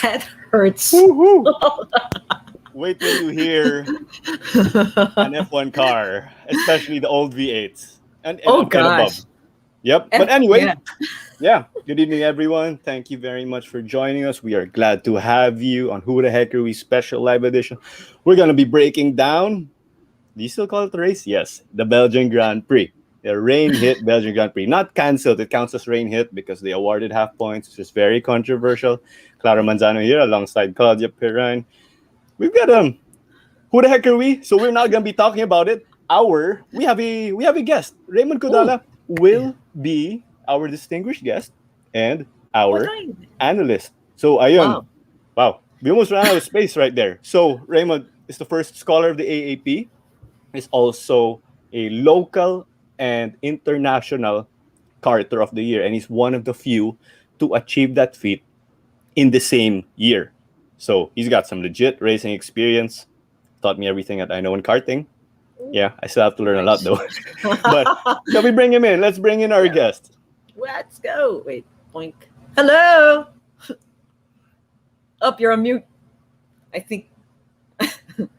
That hurts. Woohoo! Wait till you hear an F1 car, especially the old V8s Oh and above. gosh. Yep. But anyway, Yeah. yeah. Good evening, everyone. Thank you very much for joining us. We are glad to have you on Who the Heck Are We Special Live Edition. We're going to be breaking down, do you still call it the race? Yes, the Belgian Grand Prix. The rain hit Belgian Grand Prix. Not cancelled. It counts as rain hit because they awarded half points, which is very controversial. Clara Manzano here alongside Claudia Perrin. We've got who the heck are we? So we're not gonna be talking about it. We have a guest. Raymond Oh, Cudala will be our distinguished guest and our okay. analyst. So ayun. Wow. Wow. We almost ran out of space right there. So Raymond is the first scholar of the AAP. Is also a local and international Carter of the Year, and he's one of the few to achieve that feat in the same year. So he's got some legit racing experience. Taught me everything that I know in karting. Yeah, I still have to learn a lot Nice. though. But shall we bring him in? Let's bring in our Yeah. guest. Let's go. Wait. Boink. Hello. Up, you're on mute. I think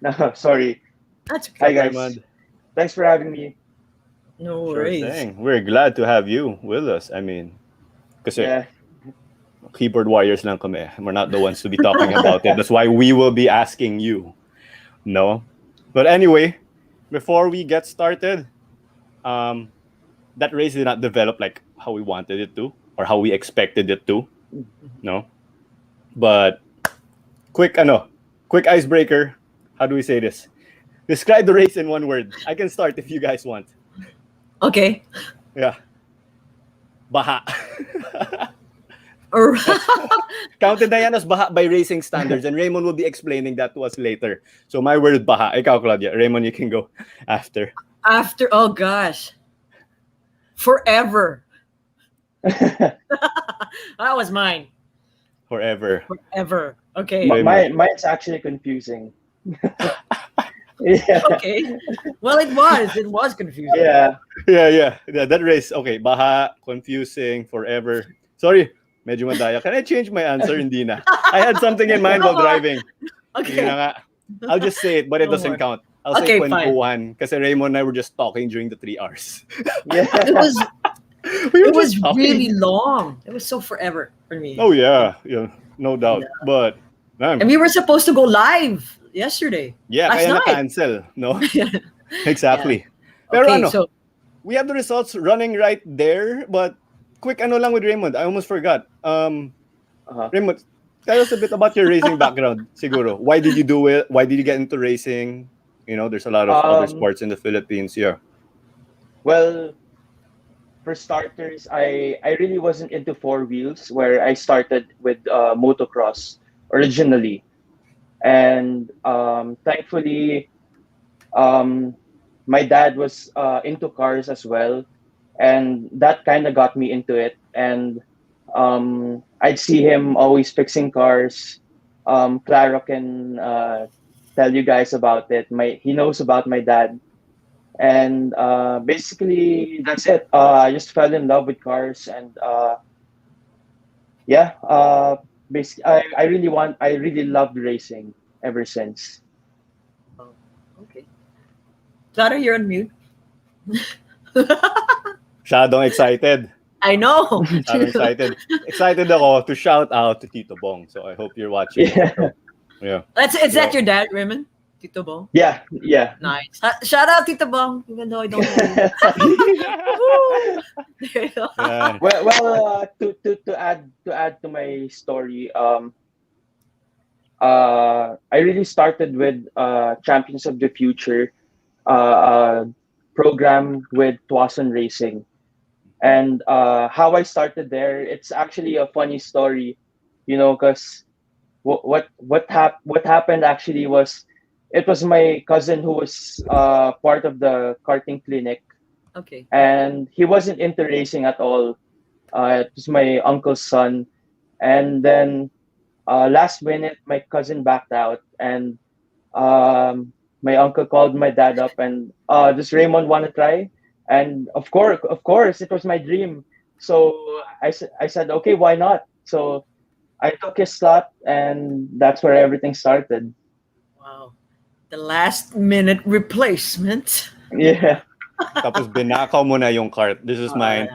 No, sorry. that's Hi okay. guys. Raymond. Thanks for having me. No Sure worries. thing. We're glad to have you with us. I mean, because Yeah. keyboard warriors lang kami. We're not the ones to be talking about it. That's why we will be asking you. No? But anyway, before we get started, that race did not develop like how we wanted it to or how we expected it to. No? But quick icebreaker. How do we say this? Describe the race in one word. I can start if you guys want. Okay. Yeah. Baha. Or- Counted na yan as baha by racing standards, and Raymond will be explaining that to us later. So my word, baha. Ikaw, Claudia. Raymond, you can go after. After, oh gosh. Forever. That was mine. Forever. Forever. Okay. Raymond. Mine's actually confusing. Yeah. Okay. Well, it was confusing. Yeah. Yeah. That race, okay. Baha, confusing, forever. Sorry, medyo madaya. Can I change my answer? Hindi na. I had something in mind No while more. driving. Sige Okay. na nga. I'll just say it, but it No doesn't more. count. I'll Okay, say fine. kwentuhan. Kasi Raymond and I were just talking during the 3 hours. Yeah. It was We were it was just talking. really long. It was so forever for me. Oh, yeah. No doubt. Yeah. But, man, And we were supposed to go live yesterday. yeah, last kaya night. na-cancel. No? Exactly. Yeah. Pero Okay, ano, so we have the results running right there, but quick ano lang with Raymond. I almost forgot. Uh-huh. Raymond, tell us a bit about your racing background, siguro. Why did you do it? Why did you get into racing? You know, there's a lot of other sports in the Philippines. Yeah. Well, for starters, I really wasn't into four wheels where I started with motocross originally. And thankfully, my dad was into cars as well, and that kind of got me into it. And I'd see him always fixing cars. Clara can tell you guys about it. He knows about my dad, and basically that's it. I just fell in love with cars, and yeah, basically, I really loved racing ever since. okay. Clara, you're on mute. Masyadong excited. I know. I'm excited. Excited ako to shout out to Tito Bong. So I hope you're watching. Yeah, Yeah. Is that your dad, Raymond? Tito Bong? yeah. Nice. Shout out Tito Bong, even though I don't know you. Woo! There you go. Yeah. Well, to add to my story, I really started with Champions of the Future program with Tuason Racing, and how I started there. It's actually a funny story, because what happened actually was it was my cousin who was part of the karting clinic, Okay. and he wasn't into racing at all. It was my uncle's son, and then last minute my cousin backed out, and my uncle called my dad up and does Raymond want to try? And of course, it was my dream. So I said, okay, why not? So I took his slot, and that's where everything started. Wow. The last minute replacement. Yeah. Tapos binakaw mo na yung cart. This is mine.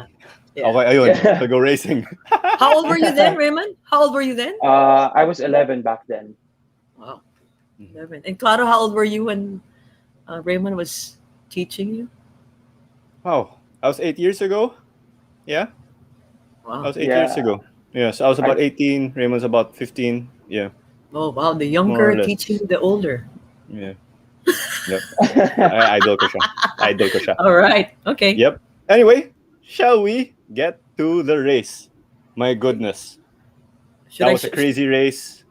Yeah. Okay, ayun. Yeah. So go racing. How old were you then, Raymond? How old were you then? I was 11 back then. Wow. 11. And Claro, how old were you when Raymond was teaching you? Oh, that was 8 years ago. Yeah, that Wow. was eight Yeah. years ago. Yeah, so I was about 18. Raymond's about 15. Yeah, Oh, wow. The more younger or less. teaching the older. Yeah. Yep. Idol ko siya. Idol ko siya. All right. Okay. Yep. Anyway, shall we get to the race? My goodness. Should That I was a crazy race.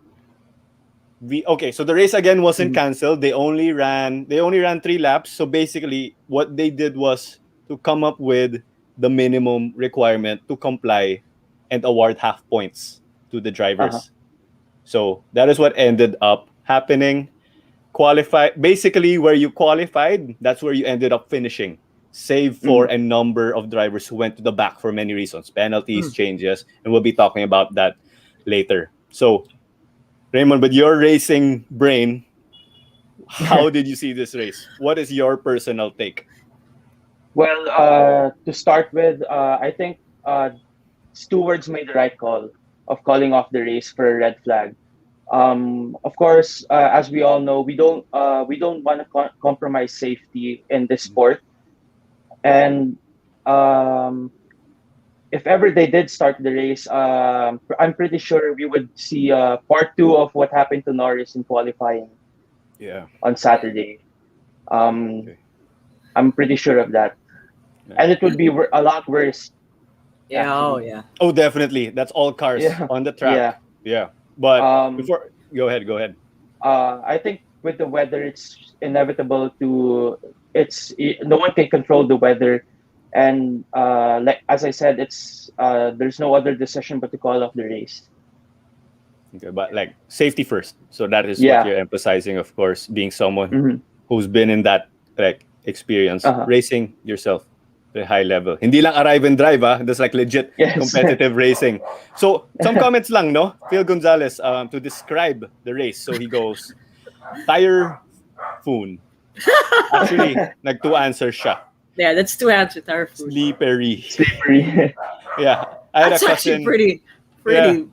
So the race again wasn't canceled. They only ran 3 laps. So basically what they did was to come up with the minimum requirement to comply and award half points to the drivers. So that is what ended up happening. Basically where you qualified, that's where you ended up finishing, save for a number of drivers who went to the back for many reasons, penalties, changes, and we'll be talking about that later. So Raymond, with your racing brain, how did you see this race? What is your personal take? Well, to start with, I think stewards made the right call of calling off the race for a red flag. Of course, as we all know, we don't want to compromise safety in this sport, and if ever they did start the race, I'm pretty sure we would see part 2 of what happened to Norris in qualifying. Yeah. On Saturday. Okay. I'm pretty sure of that, and it would be a lot worse. Yeah. Actually. Oh, yeah. Oh, definitely. That's all cars on the track. Yeah. But before, go ahead. I think with the weather, it's inevitable to. No one can control the weather, and like as I said, there's no other decision but to call off the race. Okay, but like safety first. So that is what you're emphasizing, of course, being someone who's been in that like experience, racing yourself at a high level. Hindi lang arrive and drive, that's like legit competitive racing. So some comments lang, no? Phil Gonzalez to describe the race. So he goes, tire foon. Actually, nag 2 answers siya. Yeah, that's 2 answers. Tire food. Slippery. Yeah. I had That's a cousin, actually pretty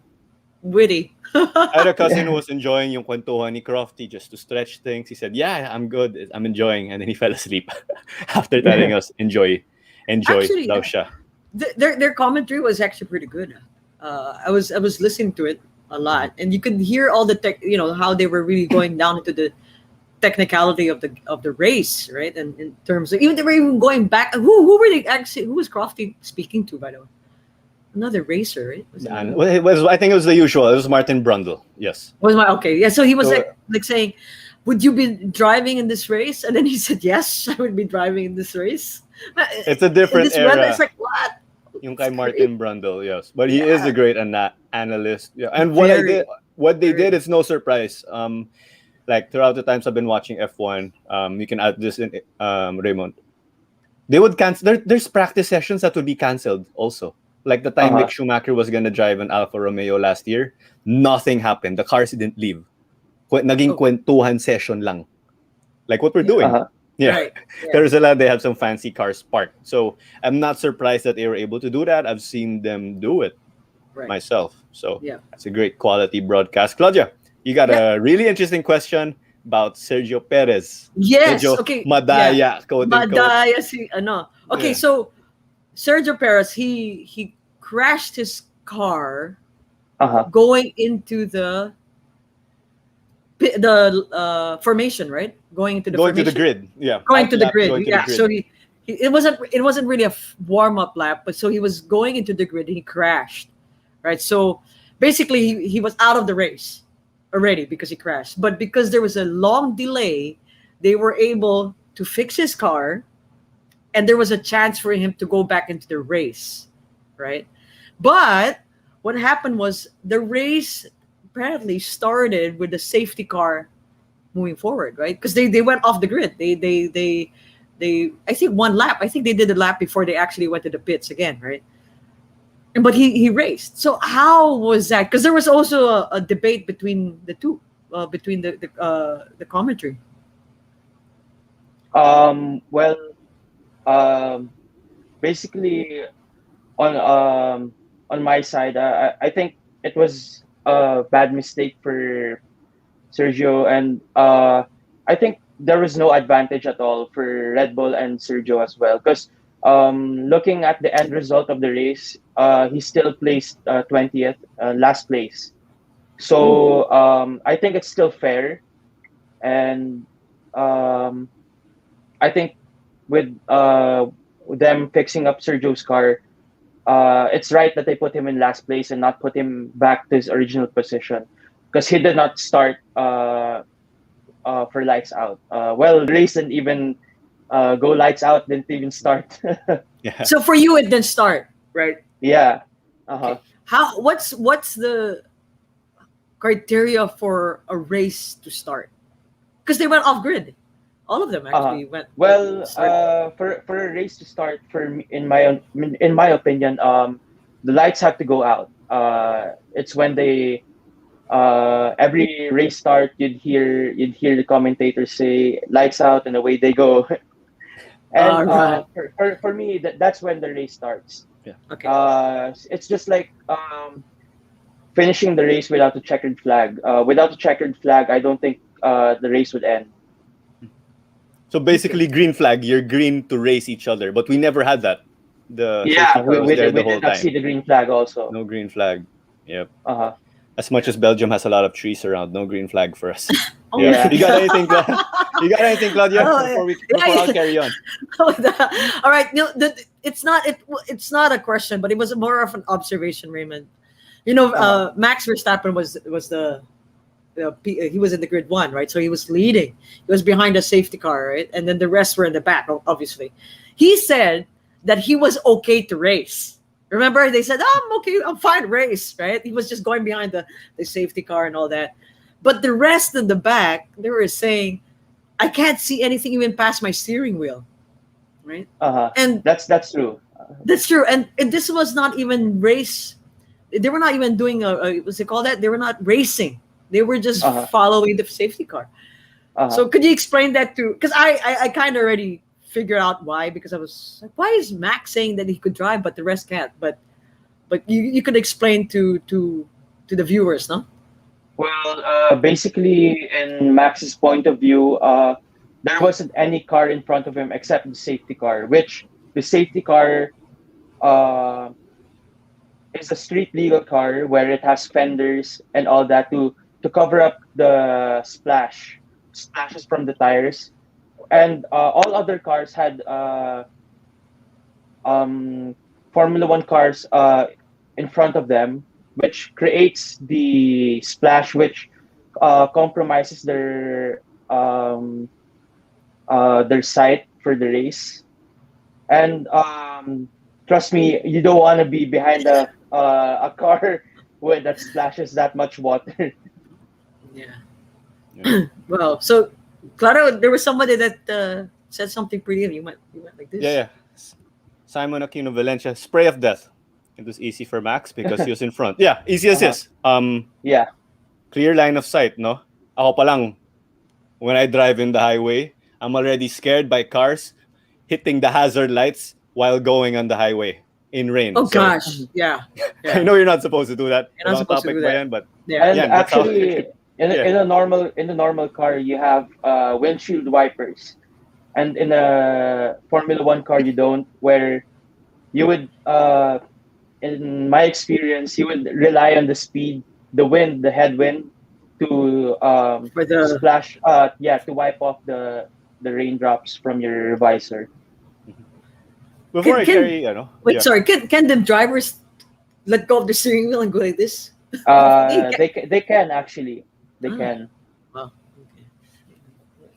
witty. I had a cousin who was enjoying yung kwentuhan ni Crofty just to stretch things. He said, yeah, I'm good. I'm enjoying. And then he fell asleep after telling us, enjoy Actually, daw siya. Their commentary was actually pretty good. I was listening to it a lot, and you could hear all the how they were really going down into the technicality of the race, right? And in terms of they were even going back. Who were they actually? Who was Crofty speaking to, by the way? Another racer, right? I think it was the usual. It was Martin Brundle. Yes. So he was like saying, "Would you be driving in this race?" And then he said, "Yes, I would be driving in this race." It's a different era. Weather, it's like what? Yung kay Martin Brundle, yes, but he is a great analyst. Yeah, and what they did is no surprise. Like throughout the times I've been watching F1, you can add this in, Raymond. They would cancel. There's practice sessions that would be canceled also. Like the time Mick Schumacher was gonna drive an Alfa Romeo last year, nothing happened. The cars didn't leave. Naging kwentuhan session lang. Like what we're doing. Yeah. Right. There's a lot. They have some fancy cars parked. So I'm not surprised that they were able to do that. I've seen them do it myself. So it's a great quality broadcast. Claudia, you got a really interesting question about Sergio Perez. Yes. Sergio Okay. Madaya. Madaya si ano. Okay, so Sergio Perez, he crashed his car going into the formation, right? Going into the grid. Yeah. Going to the grid. Yeah. So it wasn't really a warm-up lap, but so he was going into the grid and he crashed. Right? So basically he was out of the race already because he crashed. But because there was a long delay, they were able to fix his car, and there was a chance for him to go back into the race, right? But what happened was the race apparently started with the safety car moving forward, right? Because they went off the grid. They I think one lap. I think they did a lap before they actually went to the pits again, right? but he raced. So how was that? Because there was also a debate between the two, between the commentary. Well, um, basically on my side, I think it was a bad mistake for Sergio, and I think there was no advantage at all for Red Bull and Sergio as well. Because looking at the end result of the race, he still placed 20th, last place. So I think it's still fair, and um, I think with them fixing up Sergio's car, it's right that they put him in last place and not put him back to his original position because he did not start for lights out. Well, the race didn't even go lights out, didn't even start. Yeah. So for you, it didn't start, right? Yeah. Okay. What's the criteria for a race to start? Because they went off grid. All of them actually went. Well, started. for a race to start, for me, in my opinion, the lights have to go out. It's when they every race start, you'd hear the commentators say lights out, and away they go. All And right. for me, that's when the race starts. Yeah. Okay. It's just like finishing the race without a checkered flag. Without a checkered flag, I don't think the race would end. So basically, green flag. You're green to race each other, but we never had that. The safety Yeah, car was we there did, we the whole did not time. see the green flag also. No green flag. Yep. Uh-huh. As much as Belgium has a lot of trees around, no green flag for us. Oh, Yeah. yeah. You got anything, You got anything, Claudia? Oh, Before I'll carry on. All right. No, it's not a question, but it was more of an observation, Raymond. Max Verstappen he was in the grid one, right? So he was leading. He was behind a safety car, right? And then the rest were in the back, obviously. He said that he was okay to race. Remember, they said, "Oh, I'm okay, I'm fine to race," right? He was just going behind the safety car and all that. But the rest in the back, they were saying, "I can't see anything even past my steering wheel," right? Uh-huh. And That's true. that's true. And this was not even race. They were not even doing what's it called that? They were not racing. They were just Uh-huh. following the safety car. Uh-huh. So could you explain that to? Because I kind of already figured out why. Because I was like, why is Max saying that he could drive but the rest can't? But you could explain to the viewers, no? Well, basically, in Max's point of view, there wasn't any car in front of him except the safety car, which the safety car uh, is a street legal car where it has fenders and all that to cover up the splashes from the tires. And all other cars had Formula One cars in front of them, which creates the splash, which compromises their sight for the race. And trust me, you don't want to be behind a car with that splashes that much water. Yeah. Well, so Clara, there was somebody that said something pretty, and you went like this. Yeah. Simon Aquino Valencia, spray of death. It was easy for Max because he was in front. Yeah, easy as this. Yeah. Clear line of sight, no? Ako pa lang, when I drive in the highway, I'm already scared by cars hitting the hazard lights while going on the highway in rain. Oh gosh, yeah. I know you're not supposed to do that. You're not supposed to do that. But Yeah. And that's how- actually, in a normal car, you have windshield wipers, and in a Formula One car, you don't. Where you would, in my experience, you would rely on the speed, the wind, the headwind, to For the splash. To wipe off the raindrops from your visor. before I Can- carry, wait, yeah. sorry. Can the drivers let go of the steering wheel and go like this? They can actually. They Ah. can. Wow. Okay.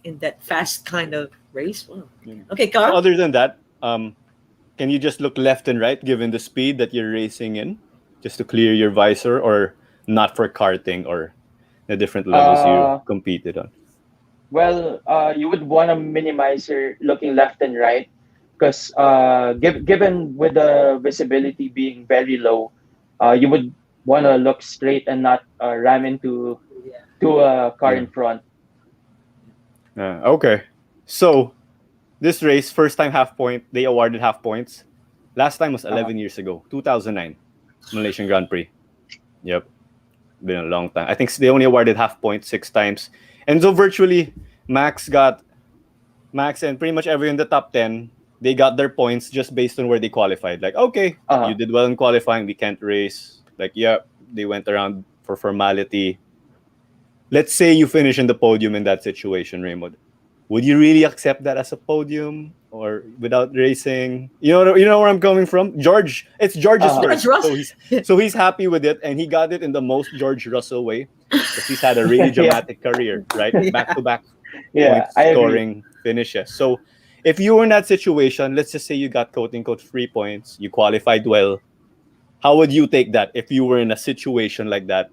In that fast kind of race. Wow. Yeah. Okay, So Carl. other than that, can you just look left and right given the speed that you're racing in, just to clear your visor, or not for karting or the different levels you competed on? Well, you would want to minimize your looking left and right, because given with the visibility being very low, you would want to look straight and not ram into to a car in front. Okay. So this race, first time half point, they awarded half points. Last time was 11 years ago, 2009, Malaysian Grand Prix. Yep. Been a long time. I think they only awarded half points 6 times. And so virtually, Max and pretty much everyone in the top 10, they got their points just based on where they qualified. Like, okay, you did well in qualifying, we can't race. Like, yeah, they went around for formality. Let's say you finish in the podium in that situation, Raymond. Would you really accept that as a podium or without racing? You know where I'm coming from? George, it's George's first. So he's happy with it, and he got it in the most George Russell way because he's had a really dramatic career, right? Back-to-back point scoring finishes. So if you were in that situation, let's just say you got quote-unquote free points, you qualified well, how would you take that if you were in a situation like that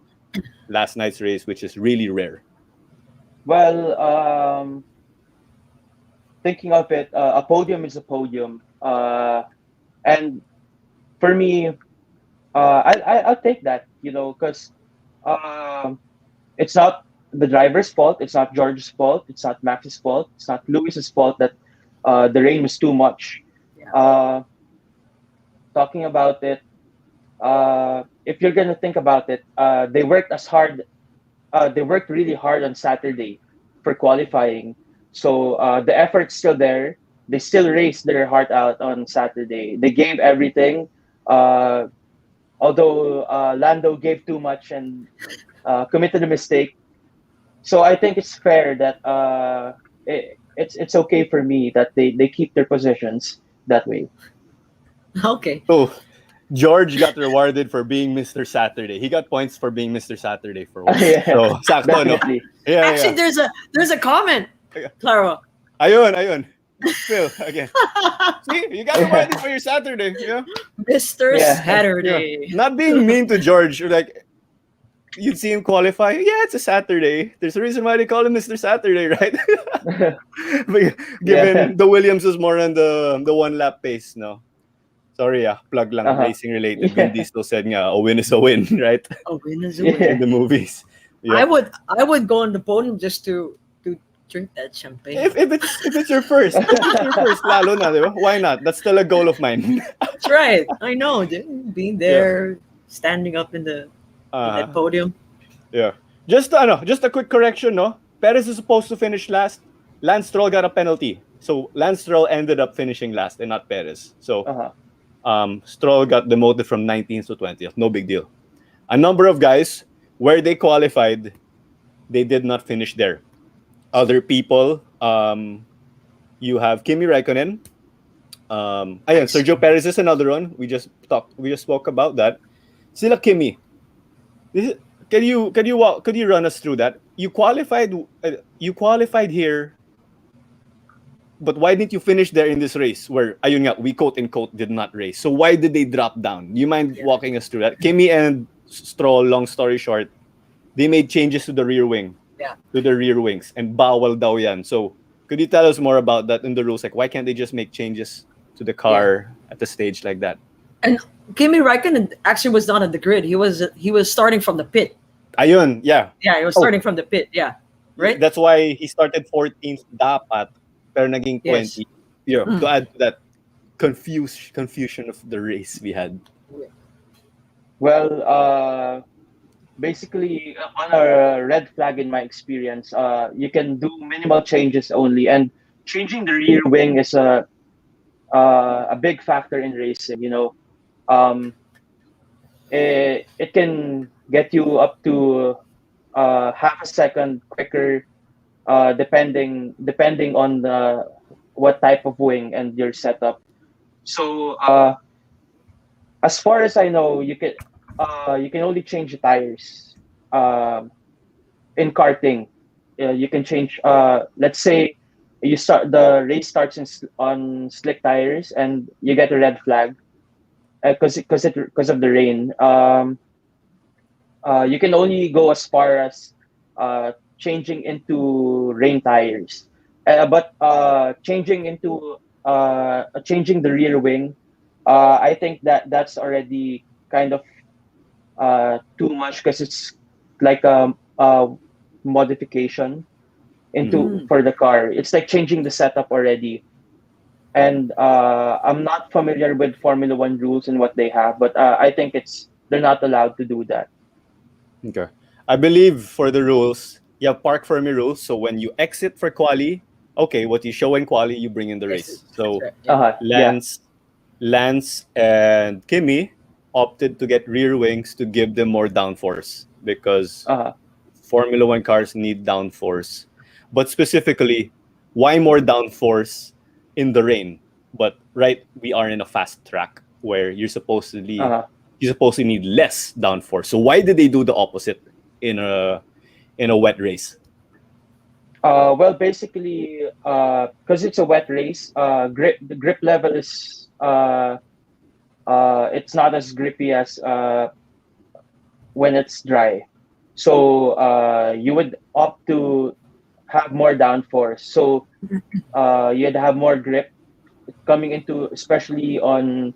last night's race, which is really rare? Well, thinking of it, a podium is a podium, and for me, I'll take that, because it's not the driver's fault, it's not George's fault, it's not Max's fault, it's not Lewis's fault that the rain was too much. Talking about it, if you're gonna think about it, they worked really hard on Saturday for qualifying. So the effort's still there. They still raced their heart out on Saturday. They gave everything. Although Lando gave too much and committed a mistake. So I think it's fair that it's okay for me that they keep their positions that way. Okay. Oh, George got rewarded for being Mr. Saturday. He got points for being Mr. Saturday for once. So, sakto, no? Yeah, actually, there's a comment, Claro. Ayun. Phil, again. See, you got rewarded for your Saturday. Yeah. Mr. Saturday. Yeah. Not being mean to George. Like, you'd see him qualify. Yeah, it's a Saturday. There's a reason why they call him Mr. Saturday, right? But given the Williams is more on the one lap pace, no? Sorry, plug lang, racing related. Vin Diesel said nga, a win is a win, right? A win is a win. In the movies. Yeah. I would go on the podium just to drink that champagne. If it's your first, lalo na, diba? Why not? That's still a goal of mine. That's right. I know. Being there, standing up in that podium. Yeah. Just a quick correction, no? Perez is supposed to finish last. Lance Stroll got a penalty. So Lance Stroll ended up finishing last and not Perez. So Stroll got demoted from 19th to 20th. No big deal. A number of guys, where they qualified, they did not finish there. Other people, you have Kimi Räikkönen. Sergio Perez is another one. We just spoke about that. Sila Kimi. Could you run us through that? You qualified here, but why didn't you finish there in this race where ayun nga, we quote unquote did not race? So why did they drop down? Do you mind walking us through that? Kimi and Stroll, long story short, they made changes to the rear wing. Yeah. To the rear wings, and bawal daw yan. So could you tell us more about that in the rules? Like, why can't they just make changes to the car at the stage like that? And Kimi Räikkönen actually was not on the grid. He was starting from the pit. Ayun, yeah. Yeah, he was starting from the pit. Yeah, right. That's why he started 14th dapat, pero naging 20. Yeah. To add to that confusion of the race we had. Well, basically, on a red flag, in my experience, you can do minimal changes only, and changing the rear wing is a big factor in racing. It can get you up to half a second quicker, depending on what type of wing and your setup. So, as far as I know, you can only change the tires in karting. You can change. Let's say the race starts on slick tires and you get a red flag because of the rain. You can only go as far as changing into rain tires, but changing into changing the rear wing, I think that's already kind of too much because it's like a modification into Mm. for the car. It's like changing the setup already. And I'm not familiar with Formula One rules and what they have, but I think they're not allowed to do that. Okay. I believe for the rules, you have park for me rules. So when you exit for quali, okay, what you show in quali, you bring in the Yes, race. that's So right. Yeah. Yeah. Lance and Kimi opted to get rear wings to give them more downforce because Uh-huh. Formula One cars need downforce. But specifically, why more downforce in the rain? But right, we are in a fast track where Uh-huh. you supposedly need less downforce. So why did they do the opposite in a wet race? Well, basically, because it's a wet race, the grip level is it's not as grippy as when it's dry. So you would opt to have more downforce. So you'd have more grip coming into, especially on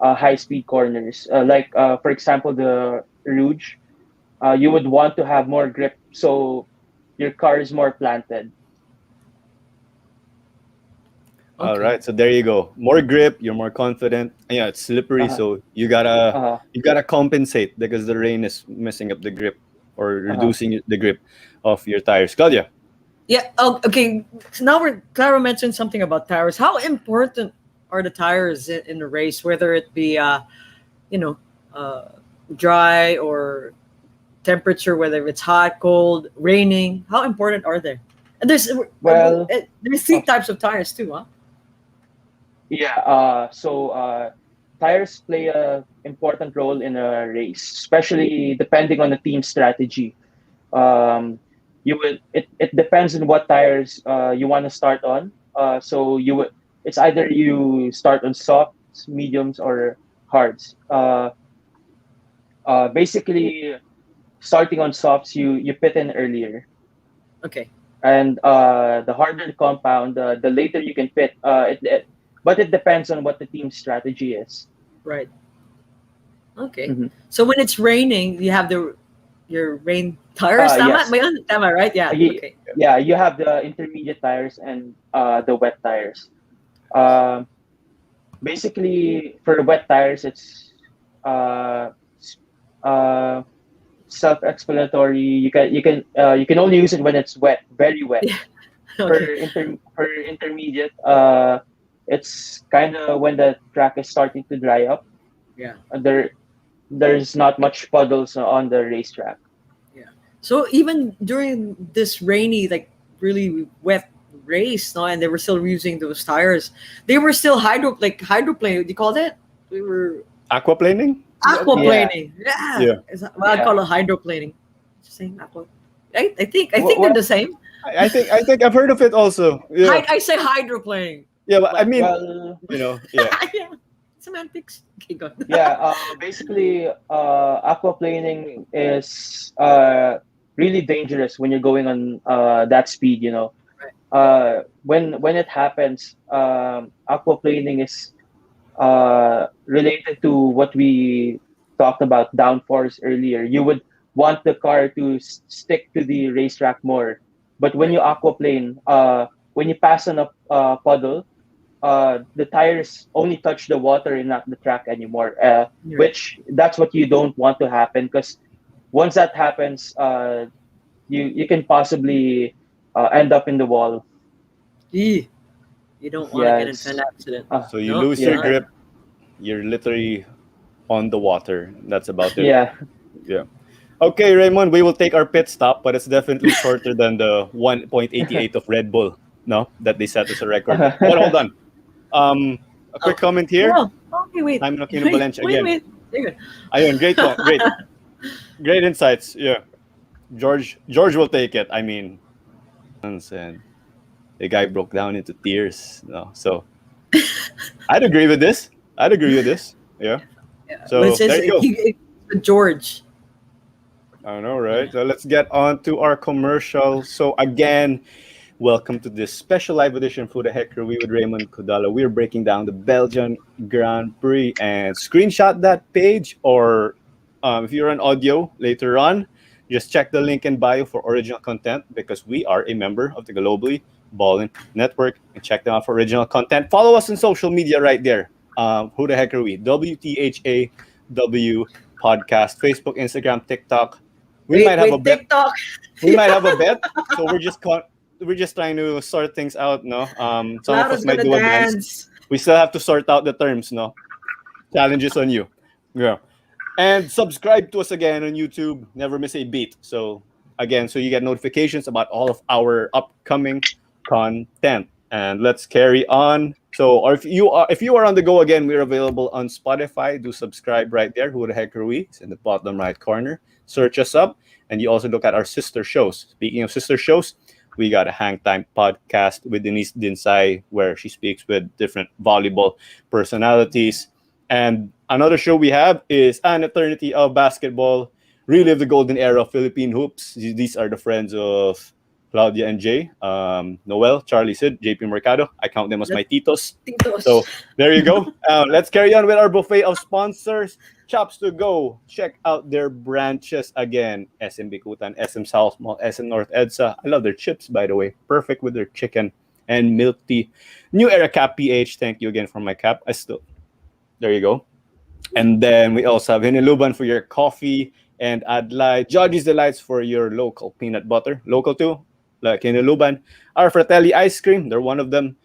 high speed corners. Like for example, the Rouge, you would want to have more grip so your car is more planted. All Okay. right, so there you go. More grip, you're more confident. Yeah, it's slippery, Uh-huh. so Uh-huh. you gotta compensate because the rain is messing up the grip or Uh-huh. reducing the grip of your tires. Claudia, Yeah. Okay. So now Clara mentioned something about tires. How important are the tires in the race, whether it be you know uh, dry or temperature, whether it's hot, cold, raining? How important are they? And Well, there's three types of tires too, huh? yeah. So tires play a important role in a race, especially depending on the team strategy. Um, it depends on what tires you want to start on. So it's either you start on softs, mediums, or hards. Basically, starting on softs, you pit in earlier, Okay. and the harder the compound, the later you can pit. But it depends on what the team strategy is. Right. Okay. Mhm. So when it's raining, you have your rain tires. Tama? Yes. Ba yun? Tama, right? Yeah. Okay. Yeah, you have the intermediate tires and the wet tires. Um, Basically, for the wet tires, it's uh, s- uh, self-explanatory. You can only use it when it's wet, very wet. Yeah. Okay. For intermediate, it's kind of when the track is starting to dry up. Yeah. There's not much puddles on the racetrack. Yeah. So even during this rainy, like really wet race, no, and they were still using those tires. They were still hydroplane. What do you call that? We were aquaplaning? Yeah, aquaplaning. Yeah. Yeah, Well, I yeah. call it hydroplaning. Just saying aqua. I think they're Well, the same. I think I've heard of it also. Yeah, I say hydroplaning, yeah, but I but mean, well, yeah. yeah, semantics. Okay, go. yeah. Basically, aquaplaning is really dangerous when you're going on that speed. Right. When it happens, aquaplaning is related to what we talked about downforce earlier. You would want the car to stick to the racetrack more, but when Right. you aquaplane, when you pass on a puddle, the tires only touch the water and not the track anymore. You're right. Which that's what you don't want to happen because once that happens, you can possibly end up in the wall. Eee, you don't want to get into an Yes. accident. So you No, lose you your Yeah. not. grip, you're literally on the water. That's about it. Yeah. Yeah. Okay, Raymond, we will take our pit stop, but it's definitely shorter than the 1.88 of Red Bull, no, that they set as a record. But hold on. A quick Oh, comment here. no. Okay, wait. I'm Aquino Wait, Balench wait, again. wait. You're good. Ayun, great point. Great insights. Yeah. George will take it. I mean, and the guy broke down into tears. No, so I'd agree with this. I'd agree with this. Yeah. Yeah. But it So says there you go. George. I know, right? So let's get on to our commercial. So again, Welcome to this special live edition of Who the Heck Are We with Raymond Cudala. We're breaking down the Belgian Grand Prix, and screenshot that page, or if you're on audio later on, just check the link in bio for original content, because we are a member of the globally Ballin network, and check them out for original content. Follow us on social media right there. Who the Heck Are We? WTHAW podcast, Facebook, Instagram, TikTok. We might have a bet. TikTok. We might have a bet. So we're just trying to sort things out, no? Some of us Laura's might gonna do a dance. dance. We still have to sort out the terms, no? Challenges on you. Yeah. And subscribe to us again on YouTube. Never miss a beat. So again, so you get notifications about all of our upcoming content. And let's carry on. So, or if you are on the go again, we're available on Spotify. Do subscribe right there. Who the Heck Are We? It's in the bottom right corner. Search us up, and you also look at our sister shows. Speaking of sister shows, we got a Hang Time podcast with Denise Dinsay, where she speaks with different volleyball personalities. And another show we have is An Eternity of Basketball, Relive the Golden Era of Philippine Hoops. These are the friends of Claudia and Jay, Noel, Charlie, Sid, JP Mercado. I count them as my titos. So there you go. Let's carry on with our buffet of sponsors. Chops to Go. Check out their branches again. SM Bikutan, SM South Mall, SM North EDSA. I love their chips, by the way. Perfect with their chicken and milk tea. New Era Cap PH. Thank you again for my cap. There you go. And then we also have Hiniluban for your coffee, and Adlai, Judge's Delights for your local peanut butter. Local too, like Hiniluban. Our Fratelli ice cream, they're one of them.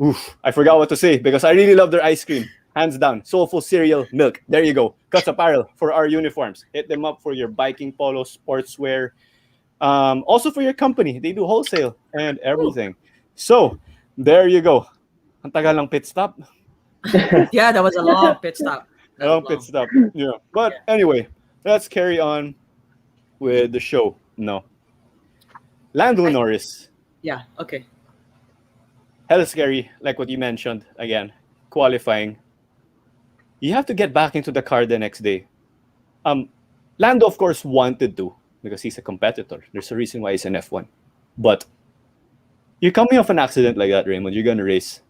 Oof, I forgot what to say because I really love their ice cream. Hands down. Soulful cereal, milk. There you go. Cuts Apparel for our uniforms. Hit them up for your biking polo, sportswear. Also for your company. They do wholesale and everything. So, there you go. Ang tagal ng pit stop. Yeah, that was a long pit stop. Pit stop. Yeah. But anyway, let's carry on with the show. No. Lando Norris. Yeah, okay. Hell scary, like what you mentioned again. Qualifying. You have to get back into the car the next day. Lando, of course, wanted to because he's a competitor. There's a reason why he's an F1. But you're coming off an accident like that, Raymond. You're going to race.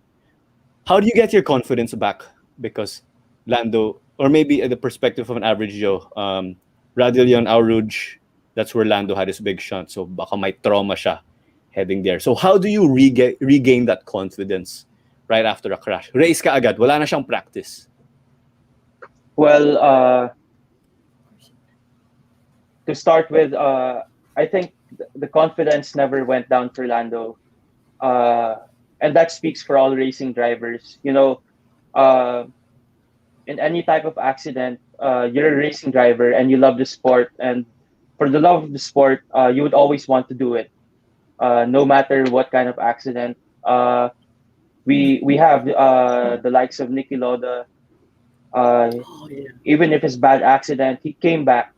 How do you get your confidence back? Because Lando, or maybe at the perspective of an average Joe, Radillion, Aurouge, that's where Lando had his big shot. So baka may trauma siya heading there. So how do you regain that confidence right after a crash? Race ka agad. Wala na siyang practice. Well, to start with, I think the confidence never went down for Lando. And that speaks for all racing drivers. You know, in any type of accident, you're a racing driver and you love the sport. And for the love of the sport, you would always want to do it, no matter what kind of accident. We have the likes of Niki Lauda. Even if it's bad accident, he came back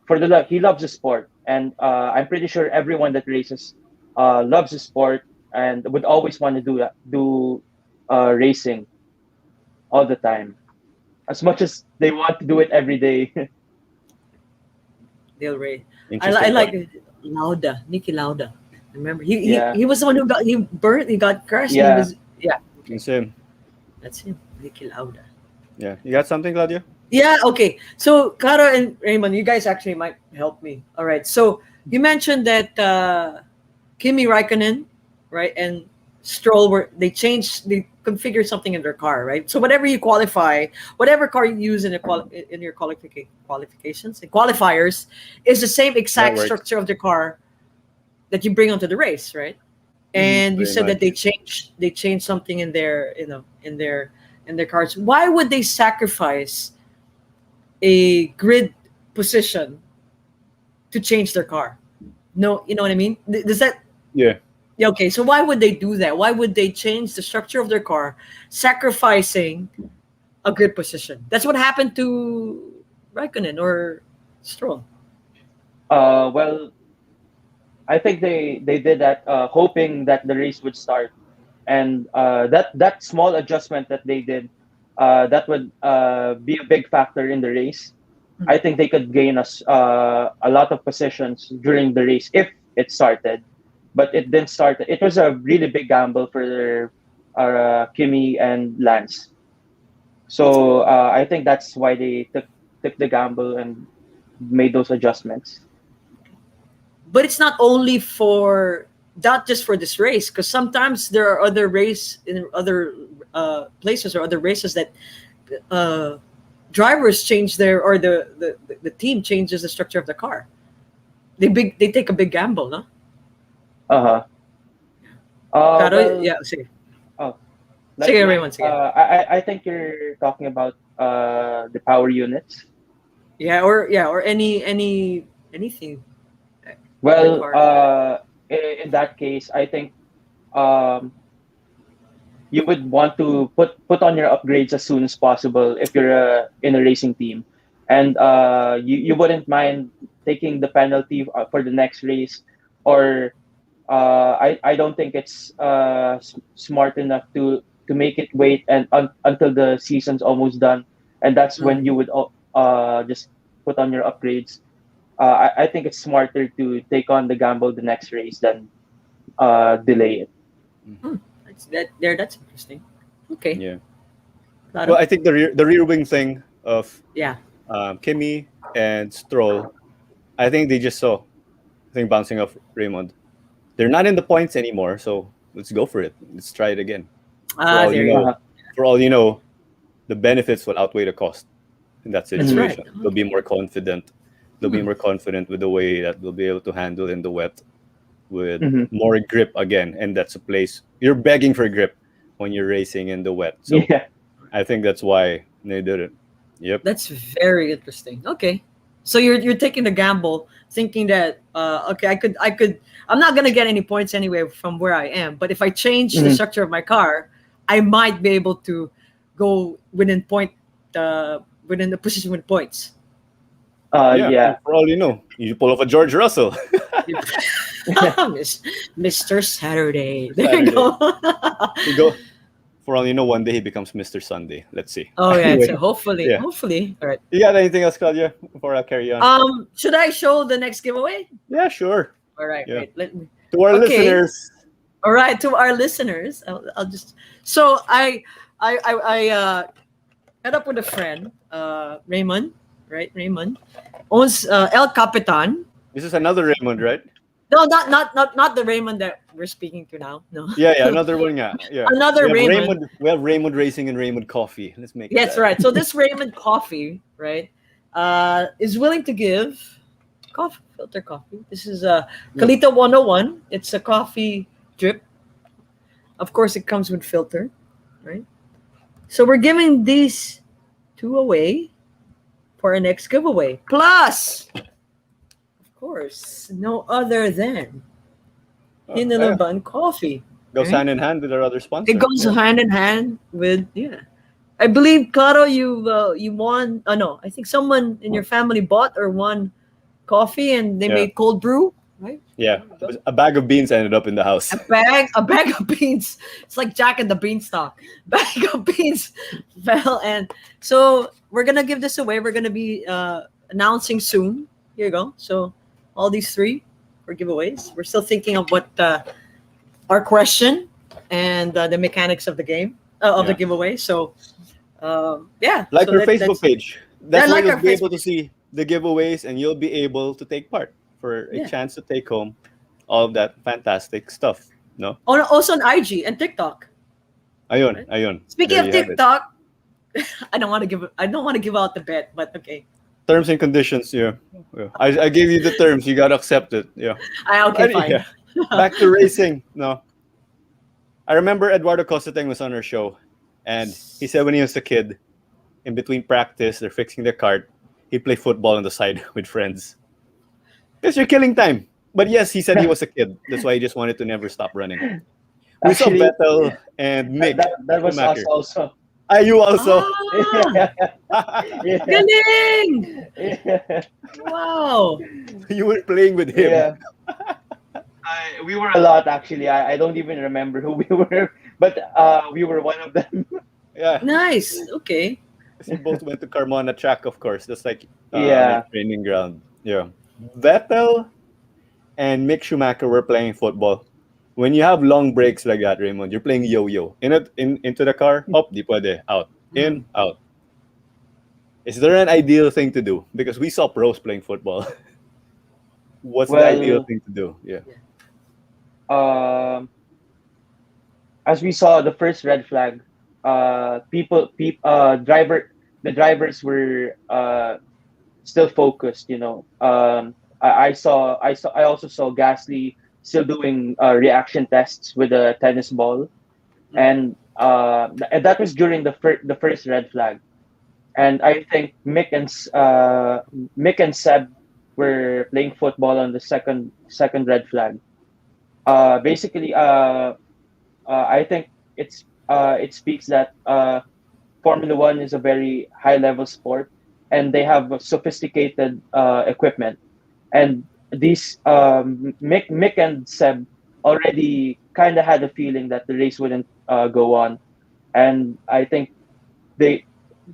for the love. He loves the sport, and I'm pretty sure everyone that races loves the sport and would always want to do racing all the time, as much as they want to do it every day. They'll race. I like Lauda, Niki Lauda. Remember, he was the one who got crushed. Yeah. That's him. That's him, Niki Lauda. Yeah. You got something, Claudia? Yeah, okay. So, Clara and Raymond, you guys actually might help me. All right. So, you mentioned that Kimi Raikkonen, right, and Stroll they configured something in their car, right? So, whatever you qualify, whatever car you use in your qualifications and qualifiers is the same exact structure of the car that you bring onto the race, right? And you said that they changed something in their, in their cars. Why would they sacrifice a grid position to change their car? No, you know what I mean? Does that? Yeah. Yeah. Okay. So why would they do that? Why would they change the structure of their car, sacrificing a grid position? That's what happened to Raikkonen or Stroll. Well, I think they did that hoping that the race would start, and that small adjustment that they did, that would be a big factor in the race. I think they could gain us a lot of positions during the race if it started. but it didn't start. It was a really big gamble for Kimi and Lance. So I think that's why they took the gamble and made those adjustments. But it's not only for not just for this race, because sometimes there are other race in other places or other races that drivers change their or the team changes the structure of the car. They take a big gamble, no? Uh-huh. Claro, Well, yeah, sige. oh, Sige, Raymond, sige. I think you're talking about the power units. Or anything. Well, Car. in that case, I think um, you would want to put on your upgrades as soon as possible if you're in a racing team, and you wouldn't mind taking the penalty for the next race, or I don't think it's smart enough to make it wait and until the season's almost done, and that's when you would just put on your upgrades. I think it's smarter to take on the gamble the next race than delay it. That's interesting. Okay. Yeah. Claro. Well, I think the rear wing thing of Yeah. Kimi and Stroll, I think they just saw. I think bouncing off Raymond, they're not in the points anymore, so let's go for it. Let's try it again. There you go. For all you know, the benefits will outweigh the cost in that situation. right. They'll be more confident. They'll be more confident with the way that they'll be able to handle in the wet with more grip again. And that's a place you're begging for grip when you're racing in the wet. So Yeah. I think that's why they did it. Yep. That's very interesting. Okay. So you're taking the gamble, thinking that okay, I'm not gonna get any points anyway from where I am, but if I change the structure of my car, I might be able to go within within the position with points. Yeah. For all you know, you pull off a George Russell. Mr. Saturday. There you go. You go. For all you know, one day he becomes Mr. Sunday. Let's see. Oh yeah, Anyway, so hopefully. yeah. All right. You got anything else, Claudia, before I carry on? Should I show the next giveaway? Yeah, sure. All right, Yeah. wait. Let me. To our Okay. listeners, All right, to our listeners, I'll just. So I met up with a friend, Raymond, right? Raymond owns El Capitan. this is another Raymond, right? No, not the Raymond that we're speaking to now. No. Yeah, another one. Yeah. Another we have Raymond. We have Raymond Racing and Raymond Coffee. Let's make it That's that. right. So this Raymond Coffee, right, is willing to give filter coffee. This is a Kalita 101. It's a coffee drip. Of course, it comes with filter, right? So we're giving these two away for our next giveaway. Plus, of course, no other than Hinalaban Coffee. Goes right? hand in hand with our other sponsor. It goes hand in hand with I believe Claro, you won. Oh no, I think someone in your family bought or won coffee, and they made cold brew, right? Yeah, a bag of beans ended up in the house. A bag of beans. It's like Jack and the Beanstalk. Bag of beans fell, and so we're gonna give this away. We're gonna be announcing soon. Here you go. So all these three for giveaways. We're still thinking of what our question and the mechanics of the game of the giveaway. So like so our Facebook page. That's where like you'll our be able Facebook to see the giveaways, and you'll be able to take part for a chance to take home all of that fantastic stuff. No. Also on IG and TikTok. Ayun. Speaking There of you have it. TikTok, I don't want to give out the bet, but okay. Terms and conditions. Yeah. I gave you the terms. You gotta accept it. Yeah. Okay, fine. Yeah. Back to racing. No. I remember Eduardo Cosseteng was on our show, and he said when he was a kid, in between practice, they're fixing the cart, he'd play football on the side with friends. Because you're killing time. But yes, he said he was a kid. That's why he just wanted to never stop running. We saw Actually, Vettel and Mick. that was us Schumacher. also. You also. Yeah. Galing! Wow. You were playing with him. Yeah. We were a lot, actually. I don't even remember who we were, but we were one of them. Yeah. Nice. Okay. We both went to Carmona track, of course. That's like Yeah. my training ground. Yeah. Vettel and Mick Schumacher were playing football. When you have long breaks like that, Raymond, you're playing yo-yo. Into the car, up, di pwede, out, in, out. Is there an ideal thing to do? Because we saw pros playing football. What's the ideal Well, thing to do? Yeah. um, as we saw the first red flag, the drivers were still focused. I also saw Gasly still doing reaction tests with a tennis ball, and that was during the first red flag. And I think Mick and Seb were playing football on the second red flag. Basically, I think it speaks that Formula One is a very high level sport, and they have sophisticated equipment. And these Mick and Seb already kind of had a feeling that the race wouldn't go on, and I think they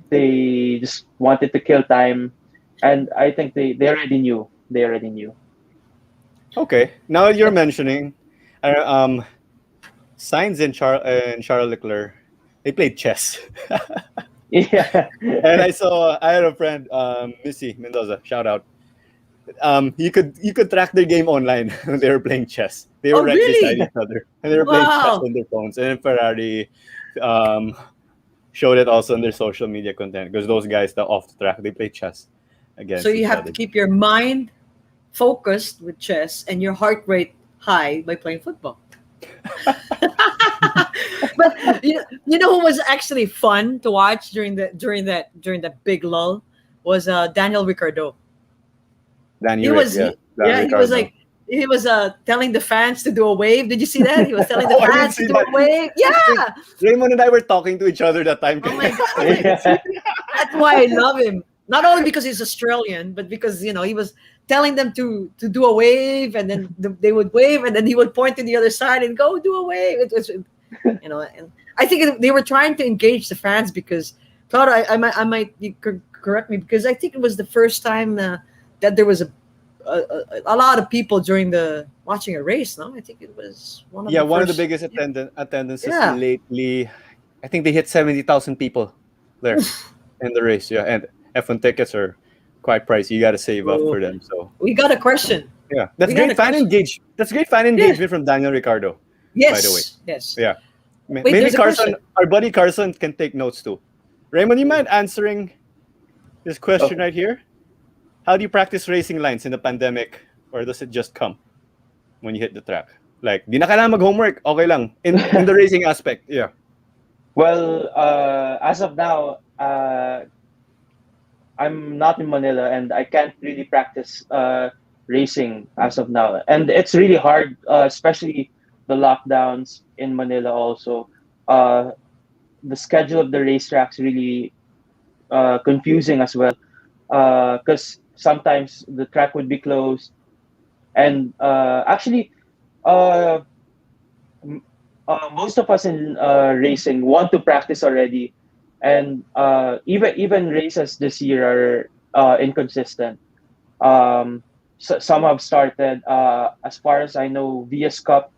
they just wanted to kill time, and I think they already knew. They already knew. Okay. Now you're mentioning, uh, Sainz and Charles Leclerc, they played chess. Yeah. And I had a friend, Missy Mendoza, shout out. You could track their game online when they were playing chess. They were Oh, right beside really? each other, and they were playing chess Wow. on their phones. And then Ferrari um, showed it also on their social media content because those guys, the off the track, they play chess So against you each have to other. keep your mind focused with chess and your heart rate high by playing football. But you know who was actually fun to watch during that big lull was Daniel Ricciardo. Danny He Rick, was yeah, he, Dan yeah he was Ricardo. like he was telling the fans to do a wave. Did you see that? He was telling the Oh, I didn't fans to see do that. a wave. Yeah. Raymond and I were talking to each other that time. Oh my god. I didn't see Yeah. it. That's why I love him. Not only because he's Australian, but because he was telling them to do a wave, and then they would wave, and then he would point to the other side and go do a wave. And I think they were trying to engage the fans because Claude, I might you correct me because I think it was the first time that there was a lot of people during the watching a race. No, I think it was one of Yeah, the one of the first. biggest attendances Yeah. lately. I think they hit 70,000 people there in the race. Yeah, and F1 tickets are quite pricey. You got to save up So for them. So we got a question. yeah, that's We got great a fan question. engage. That's great fan Yeah. engagement from Daniel Ricardo. By the way, Yes. Yes. yeah. Wait, Maybe there's a Carson, question. our buddy Carson, can take notes too. Raymond, you mind answering this question Okay. right here? How do you practice racing lines in the pandemic, or does it just come when you hit the track? Like, di na kailangan mag-homework, okay lang. In the racing aspect, yeah. Well, as of now, I'm not in Manila, and I can't really practice racing as of now. And it's really hard, especially the lockdowns in Manila. Also, uh, the schedule of the racetracks really confusing as well, because sometimes the track would be closed, and actually, uh, m- most of us in racing want to practice already, and even races this year are inconsistent. Some have started. As far as I know, VS Cup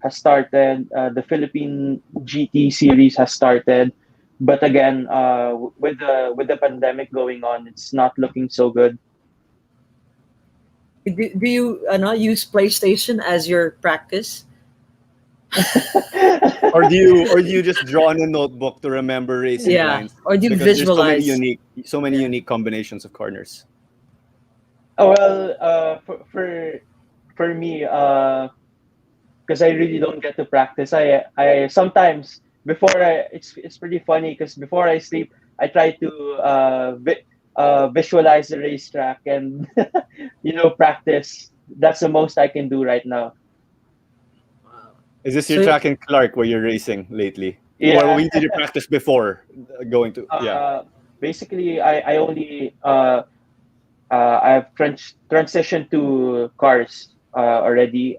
has started. The Philippine GT series has started, but again, with the pandemic going on, it's not looking so good. Do you use PlayStation as your practice? Or do you just draw on a notebook to remember racing Yeah. lines? Or do you Because there's visualize? so many Yeah. unique combinations of corners. Well, for me, because I really don't get to practice. I sometimes it's pretty funny because before I sleep, I try to visualize the racetrack and practice. That's the most I can do right now. Wow. Is this your So track in Clark where you're racing lately? Or Yeah. we did you practice before going to? Yeah. uh, Basically, I only I've transitioned to cars already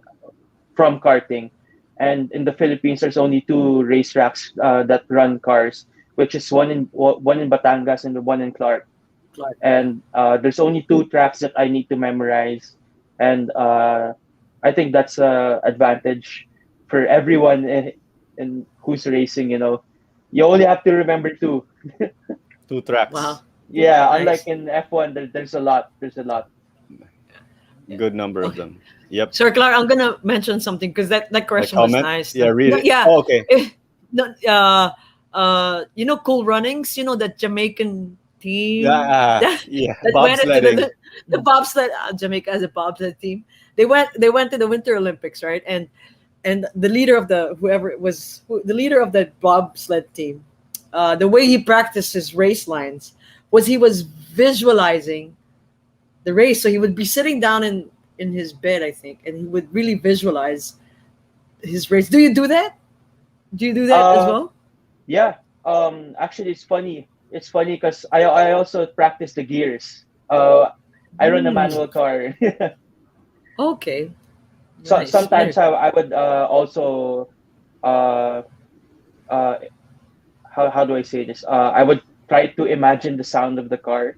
from karting. And in the Philippines, there's only two racetracks that run cars, which is one in Batangas and the one in Clark. Clark, yeah. And there's only two tracks that I need to memorize, and I think that's a advantage for everyone in who's racing. You only have to remember two. Two tracks. Wow. Yeah, unlike Nice. in F1, there's a lot. There's a lot. Good number of Okay. them. Yep. Sir Clark, I'm gonna mention something because that Like question was comment? nice. Yeah, read No, it. yeah. Oh, okay. No, Cool Runnings. That Jamaican team Yeah, that yeah. went into Bobsledding. the bobsled. Jamaica has a bobsled team. They went to the Winter Olympics, right? And the leader of the leader of the bobsled team, the way he practiced his race lines was he was visualizing the race. So he would be sitting down in his bed, I think, and he would really visualize his race. Do you do that? Do you do that as Uh, well? yeah. Actually, it's funny. It's funny because I also practice the gears. I run a Mm, manual car. okay, So nice, very sometimes I, cool. I would also uh uh how do I say this? I would try to imagine the sound of the car.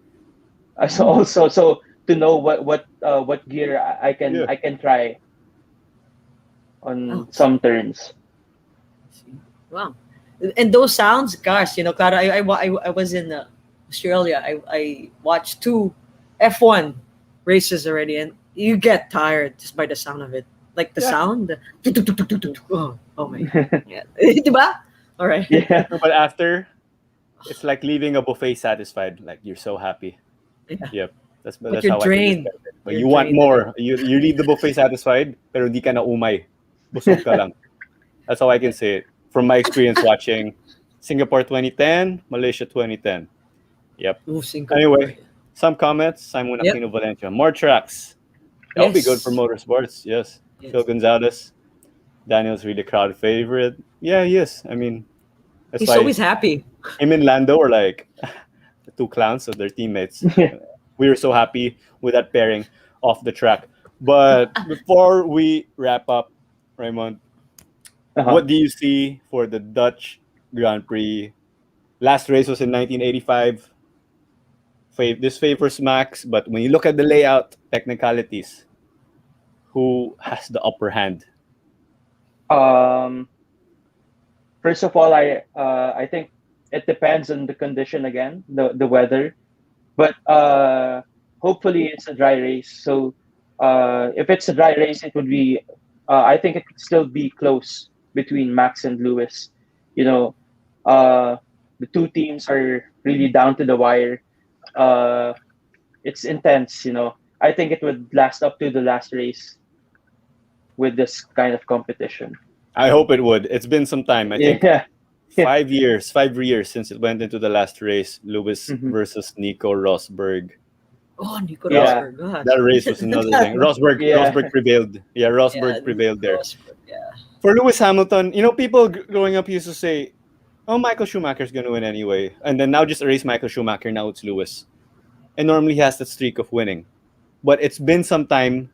So Mm. also so to know what gear Yeah. I can try Oh, on some turns. wow. And those sounds, gosh, Clara, I was in Australia. I watched two F1 races already, and you get tired just by the sound of it. Like the Yeah. sound. Oh my. Yeah. Diba? All right. Yeah. But after, it's like leaving a buffet satisfied. Like you're so happy. Yeah. Yep. But That's you're how I can drained. describe it. But You're you want drained already. more. You leave the buffet satisfied, pero di ka na umay. Busog ka lang. That's how I can say it. From my experience watching Singapore 2010, Malaysia 2010. Yep. Oh, Singapore. Anyway, some comments. Simon Yep. Aquino Valencia. More tracks. That would be good for Yes. motorsports. Yes. Phil Yes. Gonzalez. Daniel's really crowd favorite. Yeah, yes. I mean, that's He's why always happy. him and Lando were like the two clowns of their teammates. We were so happy with that pairing off the track. But before we wrap up, Raymond, Uh-huh. what do you see for the Dutch Grand Prix? Last race was in 1985. This favors Max, but when you look at the layout, technicalities, who has the upper hand? Um, First of all, I think it depends on the condition again, the weather. But hopefully it's a dry race. So if it's a dry race, it would be. I think it could still be close between Max and Lewis. You know, uh, the two teams are really down to the wire. Uh, it's intense. I think it would last up to the last race with this kind of competition. I hope it would. It's been some time. I think Yeah. Yeah. 5 years since it went into the last race. Lewis Hmm. versus Nico Rosberg. Oh, Nico That Yeah. Rosberg. Gosh. that race was another thing. Yeah. Rosberg prevailed. Yeah, Yeah, Rosberg prevailed there. Rosberg. Yeah. For Lewis Hamilton, people growing up used to say, "Oh, Michael Schumacher's gonna win anyway," and then now just erase Michael Schumacher. Now it's Lewis, and normally he has that streak of winning, but it's been some time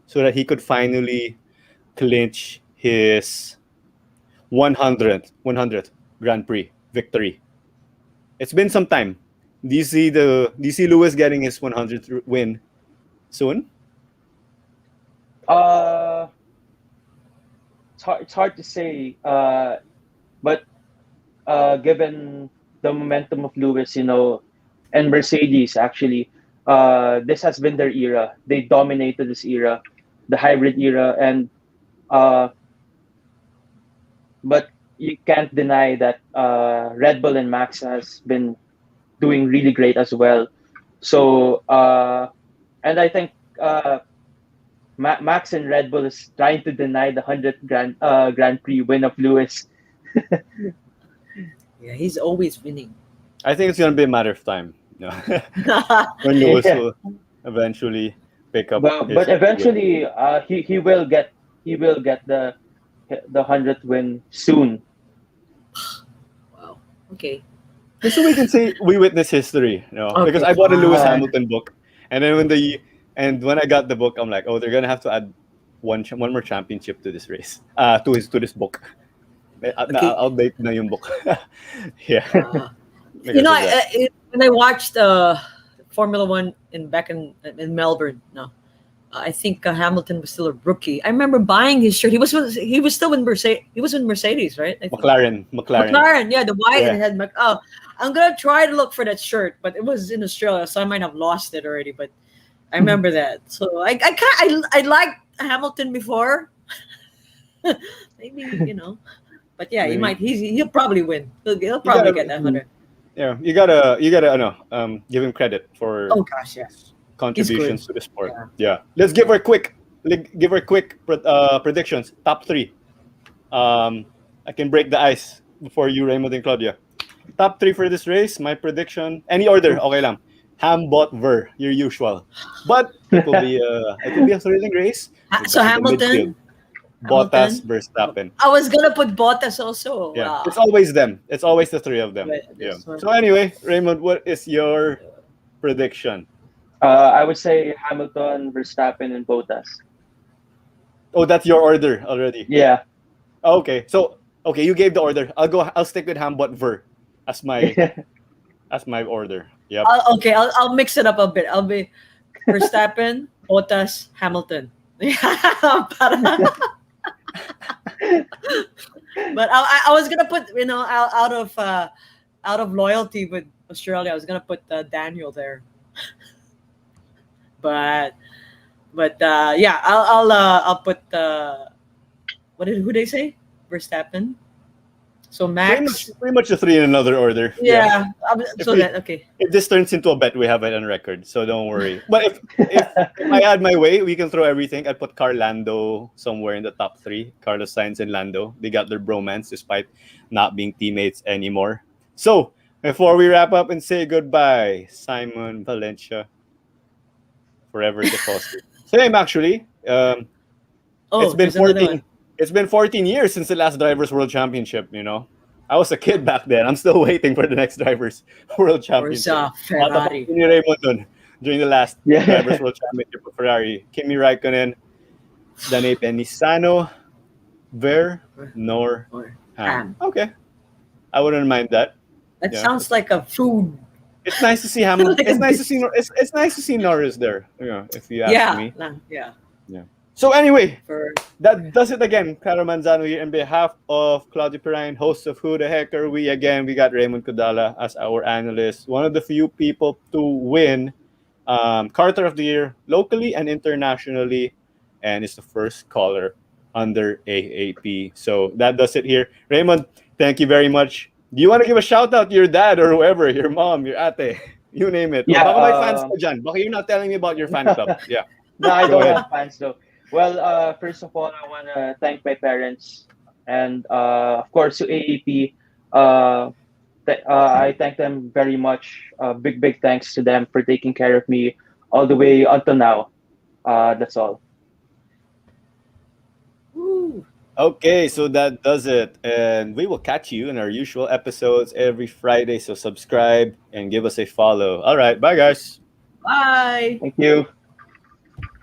so that he could finally clinch his 100th Grand Prix victory. It's been some time. Do you see Lewis getting his 100th win soon? Uh, it's hard to say. But given the momentum of Lewis, and Mercedes actually, this has been their era. They dominated this era, the hybrid era, and uh, but you can't deny that Red Bull and Max has been doing really great as well. So and I think Max and Red Bull is trying to deny the 100th Grand Prix win of Lewis. Yeah, he's always winning. I think it's gonna be a matter of time. When Lewis Yeah. will eventually pick up his But win. eventually he will get the 100th win soon. Wow. Okay. Just so we can say we witness history, because Okay, I bought a Lewis fine. Hamilton book, and then when I got the book, I'm like, oh, they're gonna have to add one more championship to this race, to this book. Okay. I'll date na yung book. Yeah, Uh, because of that. when I watched Formula One back in Melbourne, no, I think Hamilton was still a rookie. I remember buying his shirt. He was still in Mercedes. He was in Mercedes, right? I think. McLaren. McLaren, yeah, the white Yeah. and had oh, I'm gonna try to look for that shirt, but it was in Australia, so I might have lost it already. But I remember that. So I liked Hamilton before. Maybe but yeah, he Maybe. might. He'll probably win. He'll You probably gotta, get that 100. yeah, you gotta give him credit for Oh gosh, yeah. his contributions to the sport. Yeah. Yeah. Let's give her quick predictions. Top 3. I can break the ice before you, Raymond and Claudia. Top 3 for this race. My prediction. Any order, okay lang. Ham, Bot, Ver, your usual. But it will be a thrilling race. So Hamilton, Bottas, Verstappen. I was gonna put Bottas also. Yeah, it's always them. It's always the 3 of them. Right, Yeah. this one. So anyway, Raymond, what is your prediction? I would say Hamilton, Verstappen, and Bottas. Oh, that's your order already. Yeah. Okay. So you gave the order. I'll stick with Ham, Bot, Ver as my order. Yep. I'll mix it up a bit. I'll be Verstappen, Bottas, Hamilton. But I was gonna put out of loyalty with Australia, I was gonna put Daniel there. but yeah, I'll put who they say? Verstappen. So Max. Pretty much the 3 in another order. Yeah. If Okay. If this turns into a bet, we have it on record, so don't worry. But if I had my way, we can throw everything. I'd put Lando somewhere in the top 3. Carlos Sainz and Lando. They got their bromance despite not being teammates anymore. So before we wrap up and say goodbye, Simon Valencia, forever deposit. Same actually. It's been there's another 14. one. It's been 14 years since the last Drivers' World Championship. I was a kid back then. I'm still waiting for the next Drivers' World Championship. Ferrari. Kimi Raymond dun, during the last Yeah. Drivers' World Championship with Ferrari. Kimi Raikkonen, Dane Nisano, Ver, Nor, Ham. Okay, I wouldn't mind that. That Yeah. sounds like a food. It's nice to see Hamilton. It's nice to see. It's nice to see Norris there. If you ask me. Yeah. So anyway, For that does it again. Caro Manzano here on behalf of Claudio Perrine, host of Who the Heck Are We? Again, we got Raymond Cudala as our analyst. One of the few people to win Karter of the Year locally and internationally, and is the first caller under AAP. So that does it here. Raymond, thank you very much. Do you want to give a shout out to your dad or whoever, your mom, your ate, you name it? Yeah, Baka may fans ka dyan. Baka you're not telling me about your fan club. Yeah. No, I Go don't ahead. have fans though. Well, first of all, I want to thank my parents and, of course, to AEP. I thank them very much. Big thanks to them for taking care of me all the way until now. That's all. Woo. Okay, so that does it. And we will catch you in our usual episodes every Friday. So subscribe and give us a follow. All right. Bye, guys. Bye. Thank you.